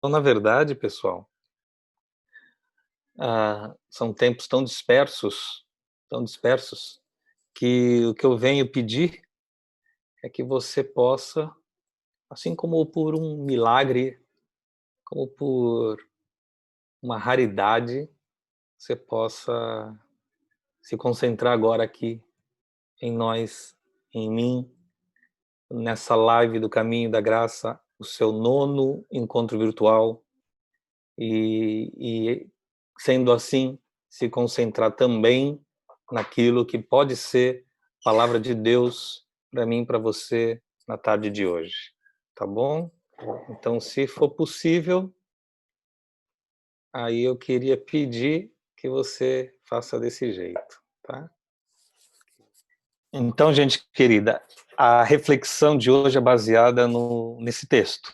Então, na verdade, pessoal, são tempos tão dispersos, que o que eu venho pedir é que você possa, assim como por um milagre, como por uma raridade, você possa se concentrar agora aqui em nós, em mim, nessa live do Caminho da Graça, o seu nono encontro virtual, e sendo assim, se concentrar também naquilo que pode ser palavra de Deus para mim e para você na tarde de hoje, tá bom? Então, se for possível, aí eu queria pedir que você faça desse jeito, tá? Então, gente querida, a reflexão de hoje é baseada nesse texto,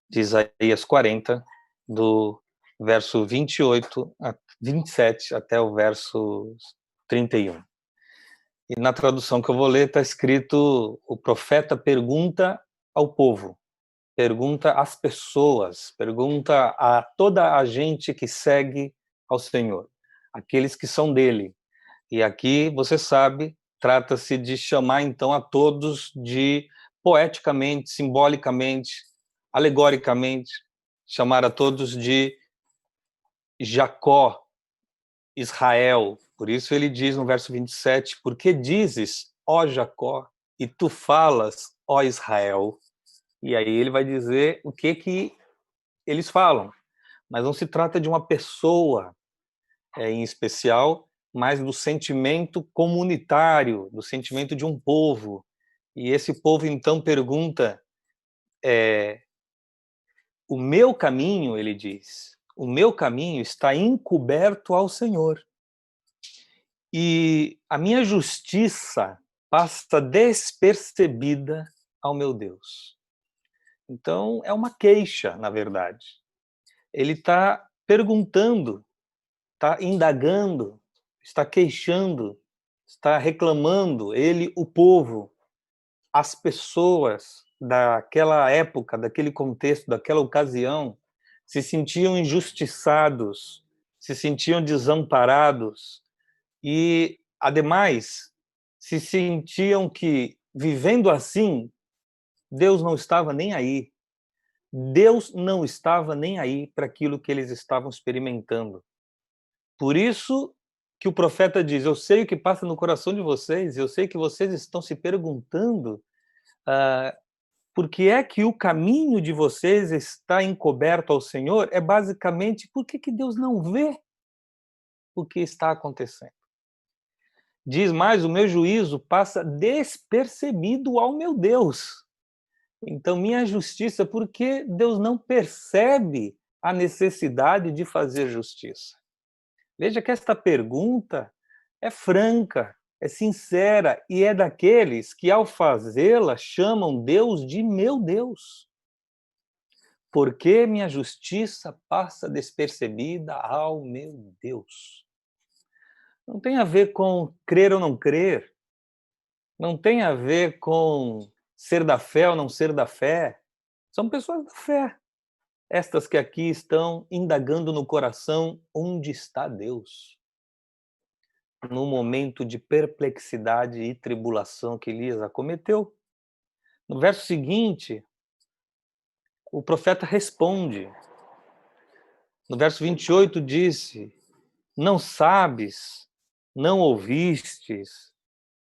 de Isaías 40, do verso 28 a 27 até o verso 31. E na tradução que eu vou ler está escrito: o profeta pergunta ao povo, pergunta às pessoas, pergunta a toda a gente que segue ao Senhor, aqueles que são dele. E aqui, você sabe, trata-se de chamar então a todos de, poeticamente, simbolicamente, alegoricamente, chamar a todos de Jacó, Israel. Por isso ele diz no verso 27, por que dizes, ó Jacó, e tu falas, ó Israel? E aí ele vai dizer o que eles falam. Mas não se trata de uma pessoa em especial, mas do sentimento comunitário, do sentimento de um povo. E esse povo então pergunta, o meu caminho, ele diz, o meu caminho está encoberto ao Senhor. E a minha justiça passa despercebida ao meu Deus. Então, é uma queixa, na verdade. Ele está perguntando, está indagando, está queixando, está reclamando, ele, o povo, as pessoas daquela época, daquele contexto, daquela ocasião, se sentiam injustiçados, se sentiam desamparados e, ademais, se sentiam que, vivendo assim, Deus não estava nem aí. Deus não estava nem aí para aquilo que eles estavam experimentando. Por isso que o profeta diz: eu sei o que passa no coração de vocês, eu sei que vocês estão se perguntando por que é que o caminho de vocês está encoberto ao Senhor, é basicamente por que Deus não vê o que está acontecendo. Diz mais, o meu juízo passa despercebido ao meu Deus. Então, minha justiça, porque Deus não percebe a necessidade de fazer justiça. Veja que esta pergunta é franca, é sincera e é daqueles que, ao fazê-la, chamam Deus de meu Deus. Por que minha justiça passa despercebida ao meu Deus? Não tem a ver com crer ou não crer, não tem a ver com ser da fé ou não ser da fé. São pessoas da fé, estas que aqui estão indagando no coração onde está Deus. No momento de perplexidade e tribulação que Elias acometeu. No verso seguinte, o profeta responde. No verso 28 disse: não sabes, não ouvistes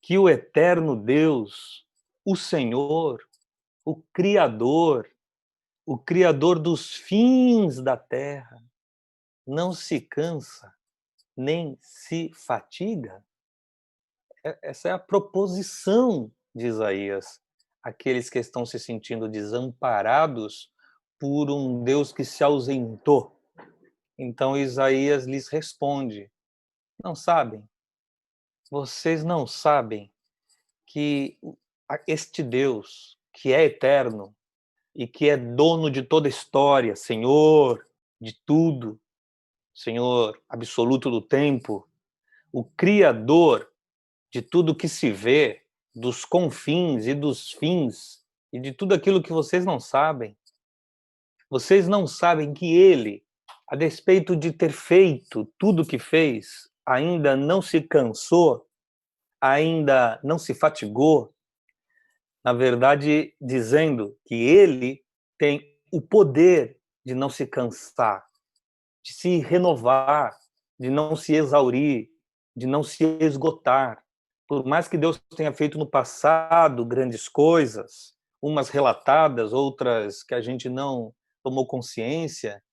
que o eterno Deus, o Senhor, o Criador dos fins da terra, não se cansa, nem se fatiga? Essa é a proposição de Isaías, aqueles que estão se sentindo desamparados por um Deus que se ausentou. Então Isaías lhes responde: não sabem? Vocês não sabem que este Deus, que é eterno e que é dono de toda a história, Senhor de tudo, Senhor absoluto do tempo, o Criador de tudo que se vê, dos confins e dos fins, e de tudo aquilo que vocês não sabem, Vocês não sabem que ele, a despeito de ter feito tudo o que fez, ainda não se cansou, ainda não se fatigou, na verdade, dizendo que ele tem o poder de não se cansar, de se renovar, de não se exaurir, de não se esgotar. Por mais que Deus tenha feito no passado grandes coisas, umas relatadas, outras que a gente não tomou consciência,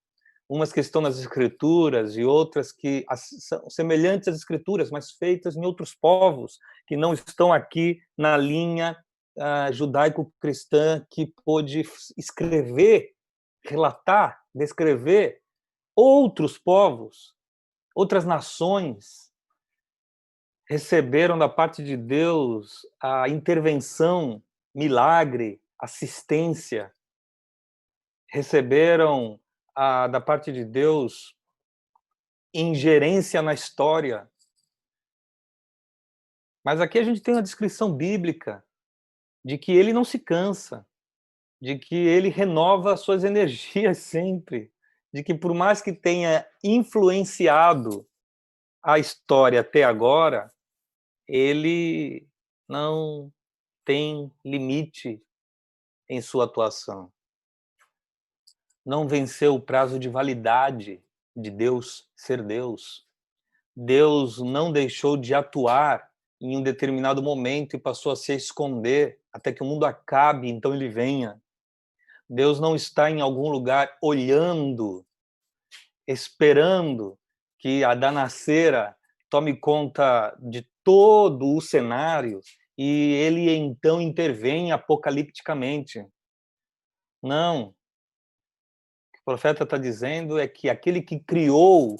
umas que estão nas escrituras e outras que são semelhantes às escrituras, mas feitas em outros povos, que não estão aqui na linha judaico-cristã, que pôde escrever, relatar, descrever outros povos, outras nações, receberam da parte de Deus a intervenção, milagre, assistência, receberam da parte de Deus ingerência na história. Mas aqui a gente tem uma descrição bíblica de que ele não se cansa, de que ele renova suas energias sempre, de que por mais que tenha influenciado a história até agora, ele não tem limite em sua atuação. Não venceu o prazo de validade de Deus ser Deus. Deus não deixou de atuar em um determinado momento e passou a se esconder até que o mundo acabe, então ele venha. Deus não está em algum lugar olhando, esperando que a Danacera tome conta de todo o cenário e ele então intervém apocalipticamente. Não. O que o profeta está dizendo é que aquele que criou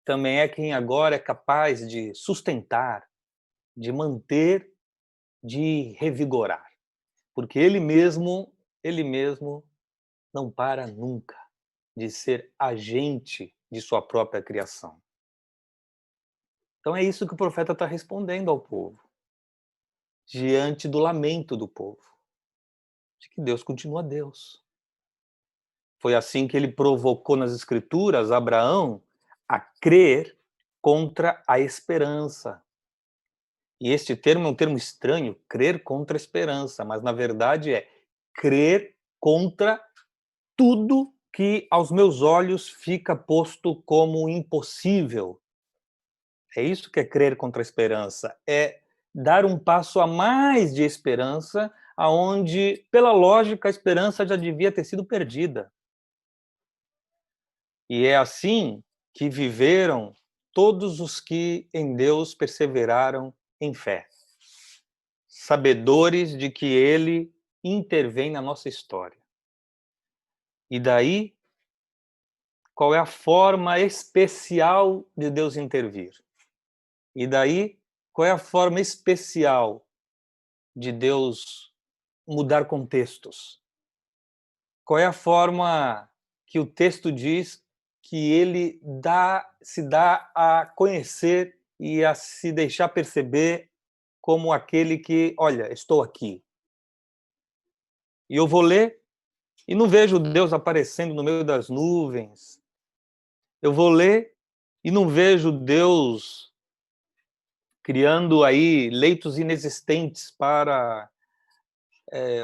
também é quem agora é capaz de sustentar, de manter, de revigorar. Porque ele mesmo não para nunca de ser agente de sua própria criação. Então é isso que o profeta está respondendo ao povo, diante do lamento do povo, de que Deus continua Deus. Foi assim que ele provocou nas escrituras Abraão a crer contra a esperança. E este termo é um termo estranho, crer contra a esperança, mas na verdade é crer contra tudo que aos meus olhos fica posto como impossível. É isso que é crer contra a esperança, é dar um passo a mais de esperança, aonde, pela lógica, a esperança já devia ter sido perdida. E é assim que viveram todos os que em Deus perseveraram em fé, sabedores de que Ele intervém na nossa história. E daí, qual é a forma especial de Deus intervir? E daí, qual é a forma especial de Deus mudar contextos? Qual é a forma que o texto diz que ele se dá a conhecer e a se deixar perceber como aquele que, olha, estou aqui. E eu vou ler e não vejo Deus aparecendo no meio das nuvens. Eu vou ler e não vejo Deus criando aí leitos inexistentes para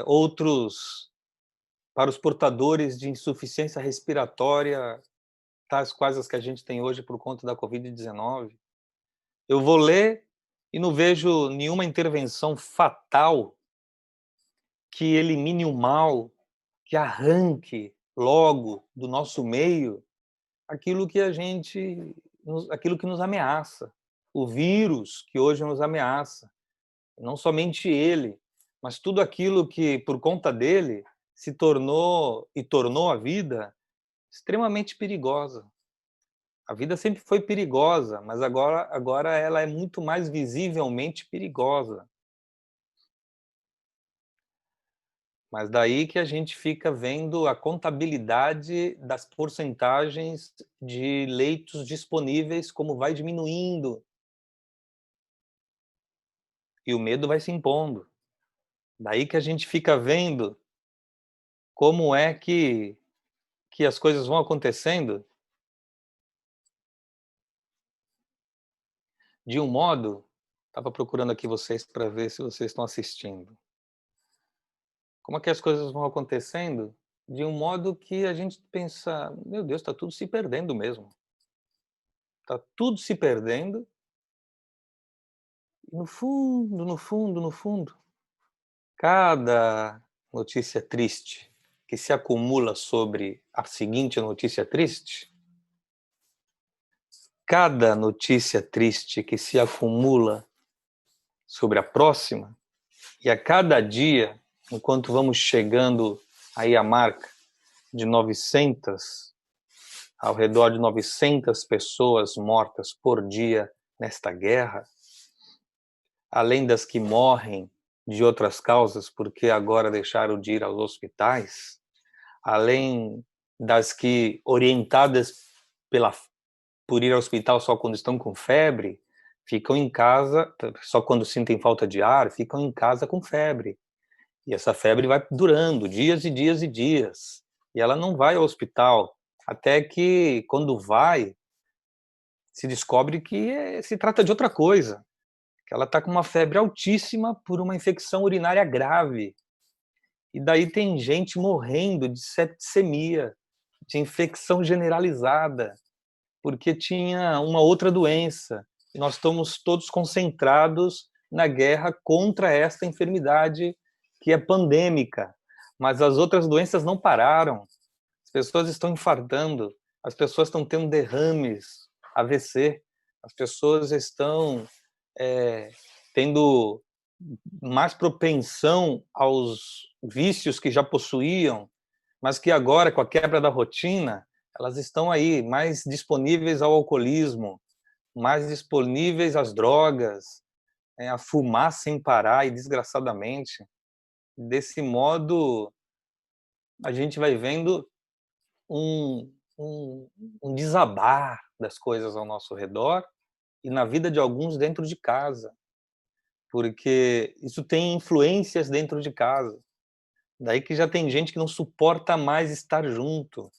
outros, para os portadores de insuficiência respiratória, tais quais as que a gente tem hoje por conta da Covid-19. Eu vou ler e não vejo nenhuma intervenção fatal que elimine o mal, que arranque logo do nosso meio aquilo que aquilo que nos ameaça, o vírus que hoje nos ameaça, não somente ele, mas tudo aquilo que por conta dele se tornou e tornou a vida extremamente perigosa. A vida sempre foi perigosa, mas agora ela é muito mais visivelmente perigosa. Mas daí que a gente fica vendo a contabilidade das porcentagens de leitos disponíveis, como vai diminuindo. E o medo vai se impondo. Daí que a gente fica vendo como é que que as coisas vão acontecendo de um modo, estava procurando aqui vocês para ver se vocês estão assistindo. Como é que as coisas vão acontecendo de um modo que a gente pensa: "Meu Deus, está tudo se perdendo mesmo. Está tudo se perdendo e no fundo, no fundo, no fundo, cada notícia triste que se acumula sobre a seguinte notícia triste, cada notícia triste que se acumula sobre a próxima, e a cada dia, enquanto vamos chegando aí à marca de 900, ao redor de 900 pessoas mortas por dia nesta guerra, além das que morrem de outras causas porque agora deixaram de ir aos hospitais, além das que, orientadas por ir ao hospital só quando estão com febre, ficam em casa, só quando sentem falta de ar, ficam em casa com febre. E essa febre vai durando dias e dias e dias. E ela não vai ao hospital, até que, quando vai, se descobre que se trata de outra coisa, que ela está com uma febre altíssima por uma infecção urinária grave. E daí tem gente morrendo de septicemia, de infecção generalizada, porque tinha uma outra doença. E nós estamos todos concentrados na guerra contra esta enfermidade que é pandêmica. Mas as outras doenças não pararam. As pessoas estão infartando, as pessoas estão tendo derrames, AVC, as pessoas estão tendo mais propensão aos vícios que já possuíam, mas que agora, com a quebra da rotina, elas estão aí mais disponíveis ao alcoolismo, mais disponíveis às drogas, a fumar sem parar e desgraçadamente. Desse modo, a gente vai vendo um, um, um desabar das coisas ao nosso redor e na vida de alguns dentro de casa, porque isso tem influências dentro de casa. Daí que já tem gente que não suporta mais estar junto.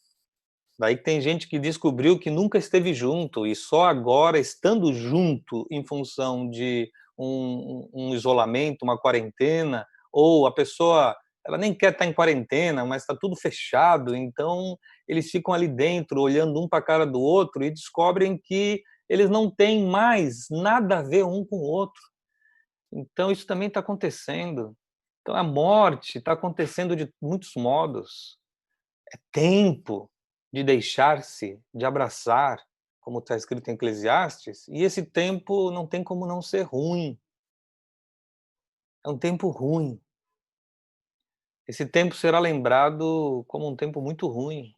Daí que tem gente que descobriu que nunca esteve junto e só agora, estando junto em função de um isolamento, uma quarentena, ou a pessoa ela nem quer estar em quarentena, mas está tudo fechado, então eles ficam ali dentro, olhando um para a cara do outro e descobrem que eles não têm mais nada a ver um com o outro. Então isso também está acontecendo. Então a morte está acontecendo de muitos modos. É tempo de deixar-se, de abraçar, como está escrito em Eclesiastes, e esse tempo não tem como não ser ruim. É um tempo ruim. Esse tempo será lembrado como um tempo muito ruim.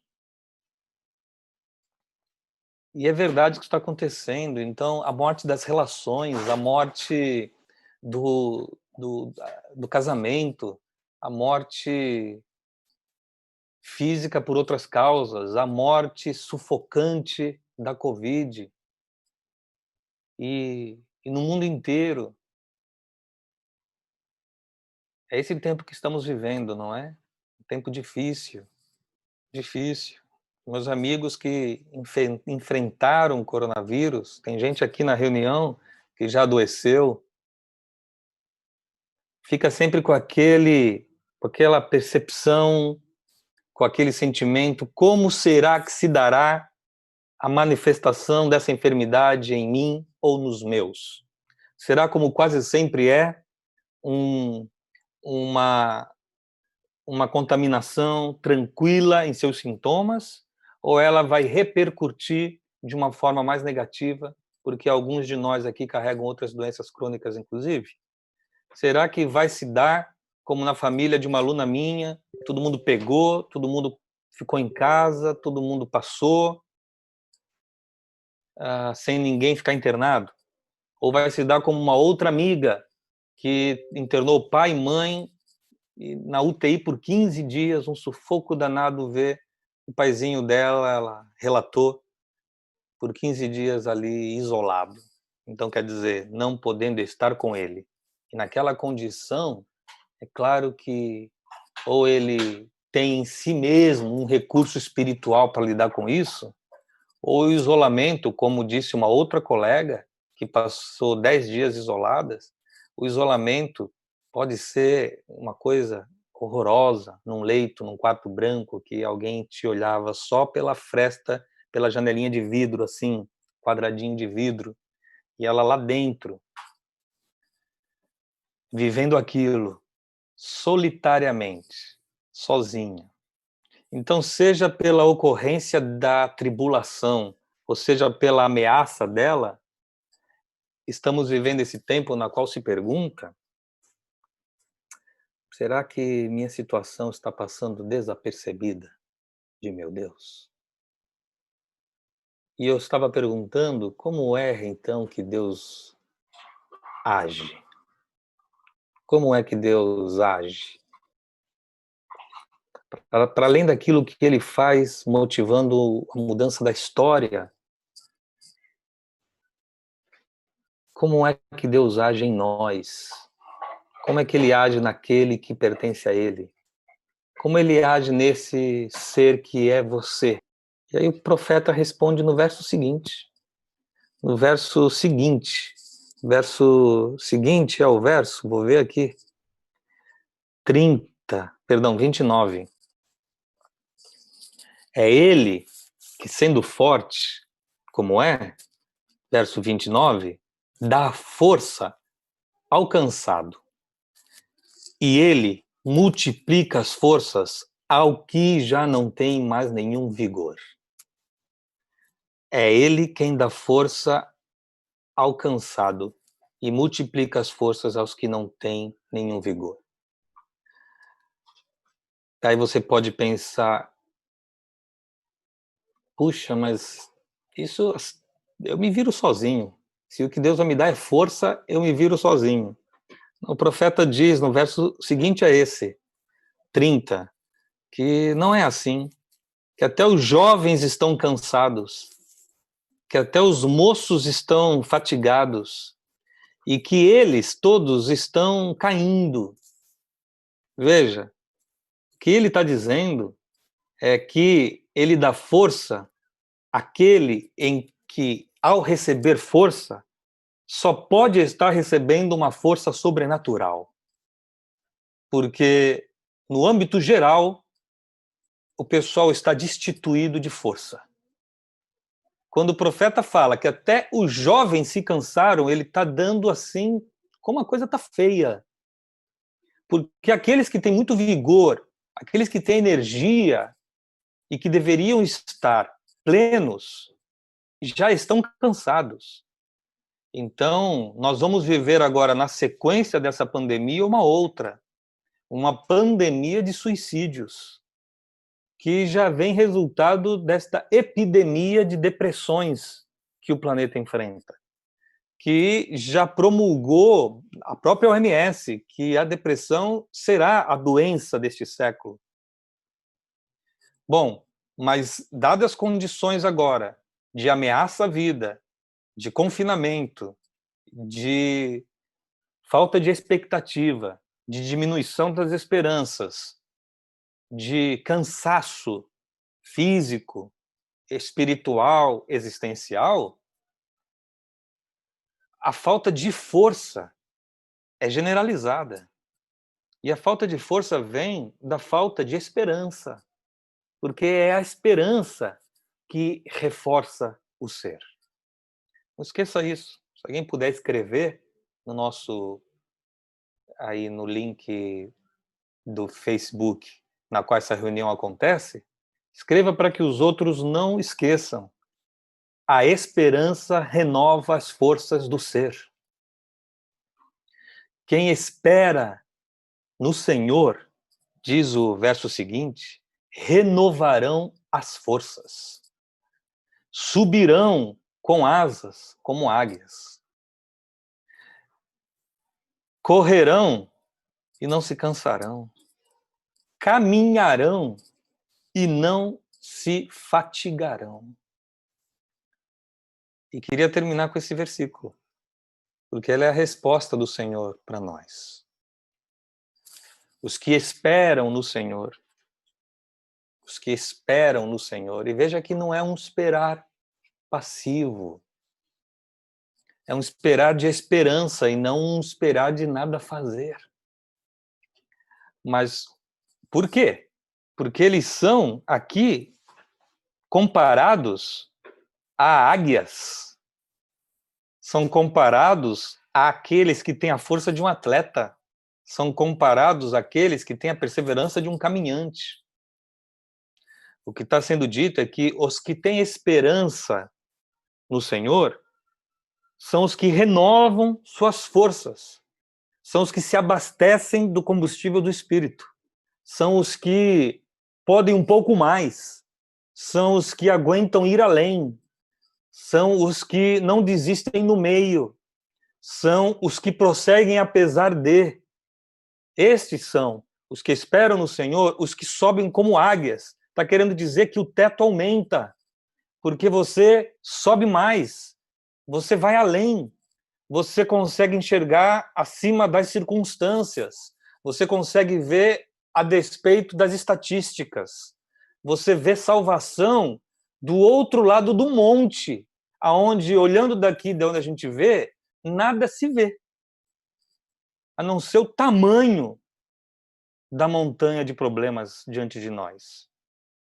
E é verdade que isso está acontecendo. Então, a morte das relações, a morte do casamento, a morte física por outras causas, a morte sufocante da Covid, e no mundo inteiro. É esse tempo que estamos vivendo, não é? Um tempo difícil, difícil. Meus amigos que enfrentaram o coronavírus, tem gente aqui na reunião que já adoeceu, fica sempre com aquela percepção, com aquele sentimento, como será que se dará a manifestação dessa enfermidade em mim ou nos meus? Será, como quase sempre é, um, uma, uma contaminação tranquila em seus sintomas, ou ela vai repercutir de uma forma mais negativa, porque alguns de nós aqui carregam outras doenças crônicas, inclusive? Será que vai se dar como na família de uma aluna minha, todo mundo pegou, todo mundo ficou em casa, todo mundo passou, sem ninguém ficar internado? Ou vai se dar como uma outra amiga que internou pai e mãe e na UTI por 15 dias, um sufoco danado ver o paizinho dela, ela relatou, por 15 dias ali isolado. Então, quer dizer, não podendo estar com ele. E naquela condição, é claro que ou ele tem em si mesmo um recurso espiritual para lidar com isso, ou o isolamento, como disse uma outra colega, que passou 10 dias isoladas, o isolamento pode ser uma coisa horrorosa, num leito, num quarto branco, que alguém te olhava só pela fresta, pela janelinha de vidro, assim, quadradinho de vidro, e ela lá dentro, vivendo aquilo, solitariamente, sozinha. Então, seja pela ocorrência da tribulação, ou seja pela ameaça dela, estamos vivendo esse tempo na qual se pergunta: será que minha situação está passando desapercebida de meu Deus? E eu estava perguntando como é então que Deus age? Como é que Deus age? Para além daquilo que ele faz, motivando a mudança da história, como é que Deus age em nós? Como é que ele age naquele que pertence a ele? Como ele age nesse ser que é você? E aí o profeta responde no verso seguinte. No verso seguinte é o verso, vou ver aqui, 29. É ele que, sendo forte, como é, verso 29, dá força ao cansado. E ele multiplica as forças ao que já não tem mais nenhum vigor. É ele quem dá força ao cansado e multiplica as forças aos que não têm nenhum vigor. Aí você pode pensar, puxa, mas isso eu me viro sozinho. Se o que Deus vai me dar é força, eu me viro sozinho. O profeta diz no verso seguinte a esse, 30, que não é assim, que até os jovens estão cansados, que até os moços estão fatigados e que eles todos estão caindo. Veja, o que ele está dizendo é que ele dá força àquele em que, ao receber força, só pode estar recebendo uma força sobrenatural. Porque, no âmbito geral, o pessoal está destituído de força. Quando o profeta fala que até os jovens se cansaram, ele está dando assim, como a coisa está feia. Porque aqueles que têm muito vigor, aqueles que têm energia e que deveriam estar plenos, já estão cansados. Então, nós vamos viver agora, na sequência dessa pandemia, uma pandemia de suicídios, que já vem resultado desta epidemia de depressões que o planeta enfrenta, que já promulgou a própria OMS que a depressão será a doença deste século. Bom, mas dadas as condições agora de ameaça à vida, de confinamento, de falta de expectativa, de diminuição das esperanças, de cansaço físico, espiritual, existencial, a falta de força é generalizada. E a falta de força vem da falta de esperança, porque é a esperança que reforça o ser. Não esqueça isso. Se alguém puder escrever no nosso, aí no link do Facebook, na qual essa reunião acontece, escreva para que os outros não esqueçam. A esperança renova as forças do ser. Quem espera no Senhor, diz o verso seguinte, renovarão as forças. Subirão com asas como águias. Correrão e não se cansarão. Caminharão e não se fatigarão. E queria terminar com esse versículo, porque ele é a resposta do Senhor para nós. Os que esperam no Senhor os que esperam no Senhor. E veja que não é um esperar passivo, é um esperar de esperança e não um esperar de nada fazer. Mas por quê? Porque eles são aqui comparados a águias, são comparados àqueles que têm a força de um atleta, são comparados àqueles que têm a perseverança de um caminhante. O que está sendo dito é que os que têm esperança no Senhor são os que renovam suas forças, são os que se abastecem do combustível do Espírito, são os que podem um pouco mais, são os que aguentam ir além, são os que não desistem no meio, são os que prosseguem apesar de. Estes são os que esperam no Senhor, os que sobem como águias. Está querendo dizer que o teto aumenta, porque você sobe mais, você vai além, você consegue enxergar acima das circunstâncias, você consegue ver a despeito das estatísticas, você vê salvação do outro lado do monte, aonde, olhando daqui de onde a gente vê, nada se vê, a não ser o tamanho da montanha de problemas diante de nós.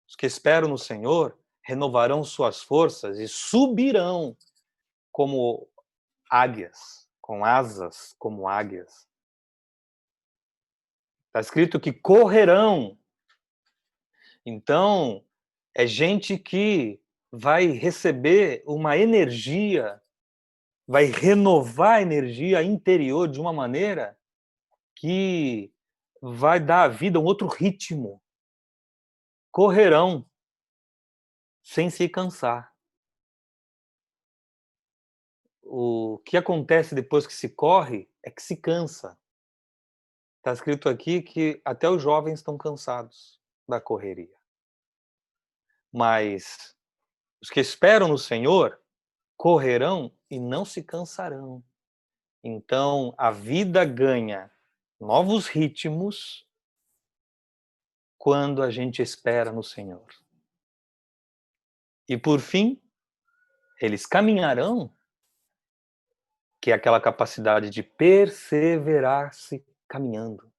Os que esperam no Senhor renovarão suas forças e subirão como águias, com asas como águias. Está escrito que correrão. Então, é gente que vai receber uma energia, vai renovar a energia interior de uma maneira que vai dar à vida um outro ritmo. Correrão sem se cansar. O que acontece depois que se corre é que se cansa. Está escrito aqui que até os jovens estão cansados da correria. Mas os que esperam no Senhor correrão e não se cansarão. Então, a vida ganha novos ritmos quando a gente espera no Senhor. E por fim, eles caminharão, que é aquela capacidade de perseverar-se caminhando,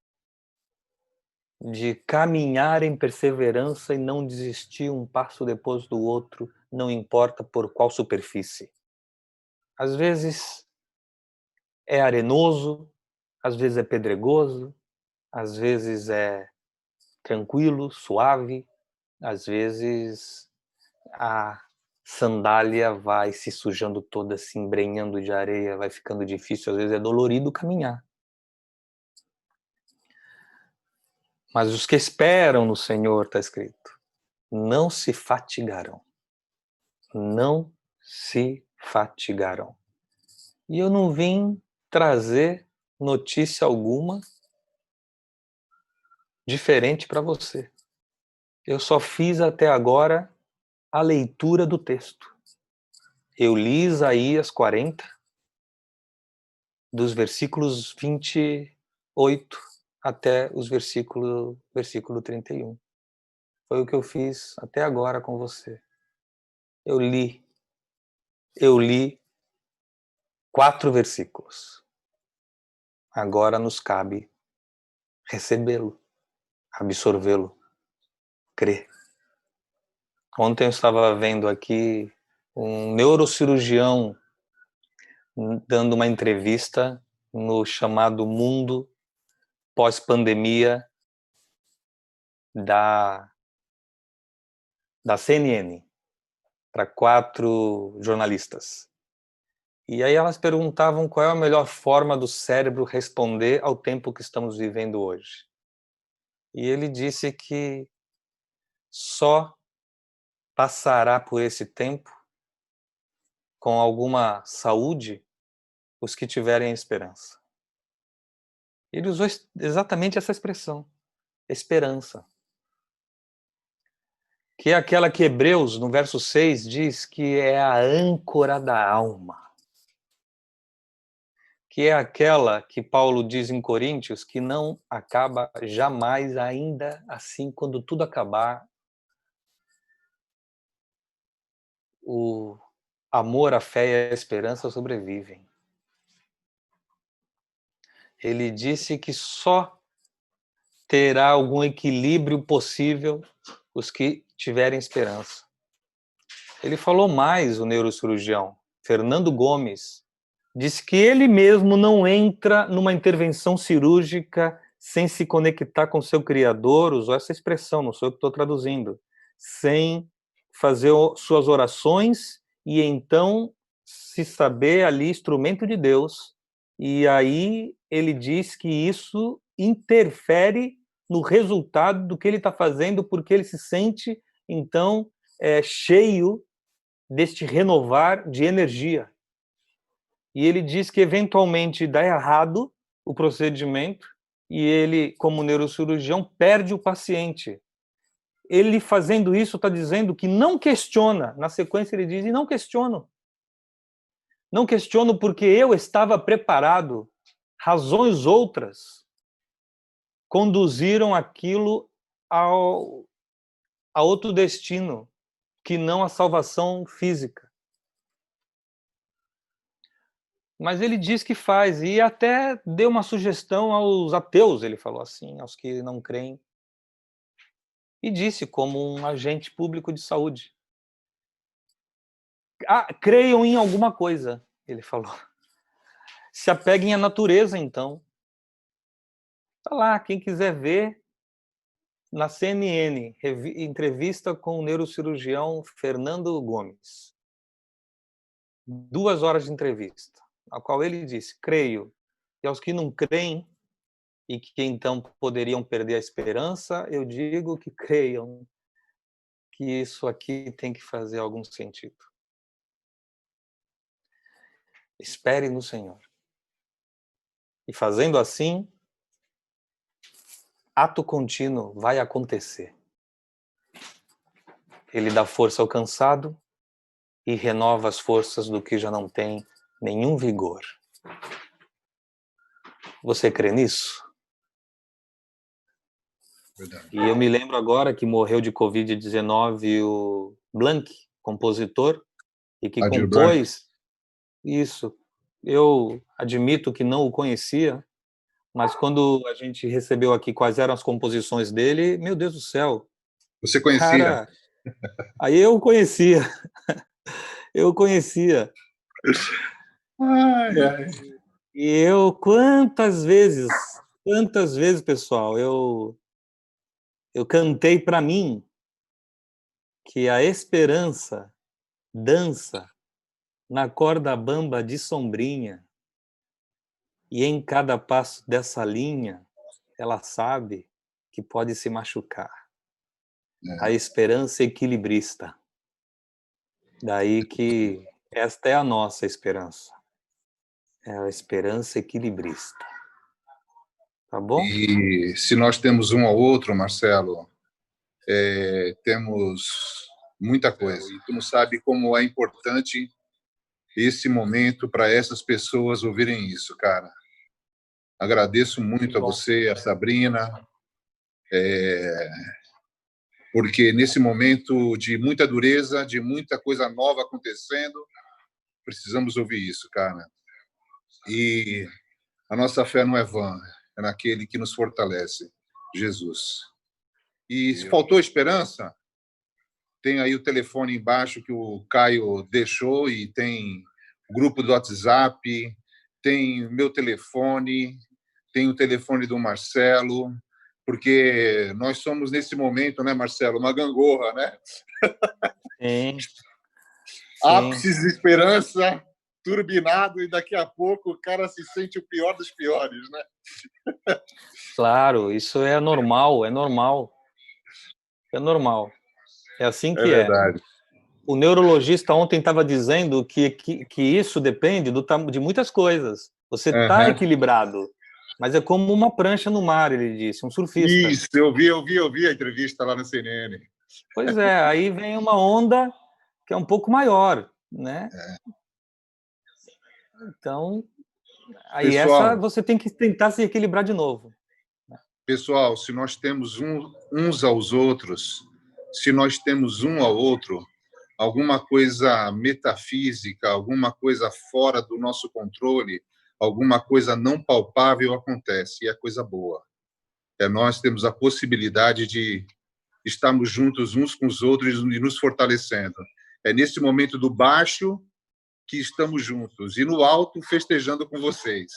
de caminhar em perseverança e não desistir um passo depois do outro, não importa por qual superfície. Às vezes é arenoso, às vezes é pedregoso, às vezes é tranquilo, suave, às vezes a sandália vai se sujando toda, se embrenhando de areia, vai ficando difícil, às vezes é dolorido caminhar. Mas os que esperam no Senhor, está escrito, não se fatigarão. Não se fatigarão. E eu não vim trazer notícia alguma diferente para você. Eu só fiz até agora a leitura do texto. Eu li Isaías 40, dos versículos 28 até os versículo 31. Foi o que eu fiz até agora com você. Eu li 4 versículos. Agora nos cabe recebê-lo, absorvê-lo, crer. Ontem eu estava vendo aqui um neurocirurgião dando uma entrevista no chamado Mundo Pós-Pandemia da CNN, para 4 jornalistas. E aí elas perguntavam qual é a melhor forma do cérebro responder ao tempo que estamos vivendo hoje. E ele disse que só passará por esse tempo com alguma saúde os que tiverem esperança. Ele usou exatamente essa expressão, esperança. Que é aquela que Hebreus, no verso 6, diz que é a âncora da alma. Que é aquela que Paulo diz em Coríntios que não acaba jamais, ainda assim, quando tudo acabar, o amor, a fé e a esperança sobrevivem. Ele disse que só terá algum equilíbrio possível os que tiverem esperança. Ele falou mais, o neurocirurgião Fernando Gomes, disse que ele mesmo não entra numa intervenção cirúrgica sem se conectar com seu Criador, usou essa expressão, não sou eu que estou traduzindo, sem fazer suas orações e então se saber ali instrumento de Deus. E aí ele diz que isso interfere no resultado do que ele está fazendo, porque ele se sente, então, cheio deste renovar de energia. E ele diz que eventualmente dá errado o procedimento e ele, como neurocirurgião, perde o paciente. Ele fazendo isso está dizendo que não questiona, na sequência ele diz, e não questiono. Não questiono porque eu estava preparado, razões outras conduziram aquilo a outro destino, que não a salvação física. Mas ele diz que faz, e até deu uma sugestão aos ateus, ele falou assim, aos que não creem. E disse como um agente público de saúde. Creiam em alguma coisa, ele falou. Se apeguem à natureza, então. Tá lá, quem quiser ver, na CNN, entrevista com o neurocirurgião Fernando Gomes. 2 horas de entrevista, a qual ele disse, creio, e aos que não creem, e que então poderiam perder a esperança, eu digo que creiam que isso aqui tem que fazer algum sentido. Espere no Senhor. E fazendo assim, ato contínuo vai acontecer. Ele dá força ao cansado e renova as forças do que já não tem nenhum vigor. Você crê nisso? Verdade. E eu me lembro agora que morreu de Covid-19 o Blanc, compositor, e que Adir compôs isso. Eu admito que não o conhecia, mas quando a gente recebeu aqui quais eram as composições dele, meu Deus do céu. Você conhecia? Cara, aí eu conhecia. Eu conhecia. Ai, ai. E eu, quantas vezes, pessoal, eu cantei para mim que a esperança dança na corda bamba de sombrinha e em cada passo dessa linha ela sabe que pode se machucar. A esperança equilibrista. Daí que esta é a nossa esperança. É a esperança equilibrista. Tá bom? E se nós temos um ao outro, Marcelo, temos muita coisa. E tu não sabe como é importante esse momento para essas pessoas ouvirem isso, cara. Agradeço muito a você, a Sabrina, porque nesse momento de muita dureza, de muita coisa nova acontecendo, precisamos ouvir isso, cara. E a nossa fé não é vã, é naquele que nos fortalece, Jesus. E se faltou esperança, tem aí o telefone embaixo que o Caio deixou e tem o grupo do WhatsApp, tem o meu telefone, tem o telefone do Marcelo, porque nós somos, nesse momento, né, Marcelo, uma gangorra, né? Sim. Ápices de esperança, turbinado, e daqui a pouco o cara se sente o pior dos piores, né? Claro, isso é normal, é normal. É normal. É assim É que é. verdade. O neurologista ontem estava dizendo que isso depende de muitas coisas. Você está Uhum. equilibrado, mas é como uma prancha no mar, ele disse, um surfista. Isso, eu vi a entrevista lá no CNN. Pois é, aí vem uma onda que é um pouco maior, né? Então, aí essa Pessoal, você tem que tentar se equilibrar de novo. pessoal, se nós temos uns aos outros, se nós temos um ao outro, alguma coisa metafísica, alguma coisa fora do nosso controle, alguma coisa não palpável acontece, e é coisa boa. Nós temos a possibilidade de estarmos juntos uns com os outros e nos fortalecendo. É nesse momento do baixo que estamos juntos, e no alto festejando com vocês.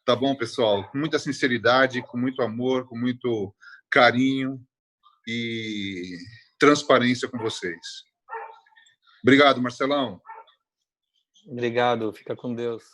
Tá bom, pessoal? Com muita sinceridade, com muito amor, com muito carinho e transparência com vocês. Obrigado, Marcelão. Obrigado, fica com Deus.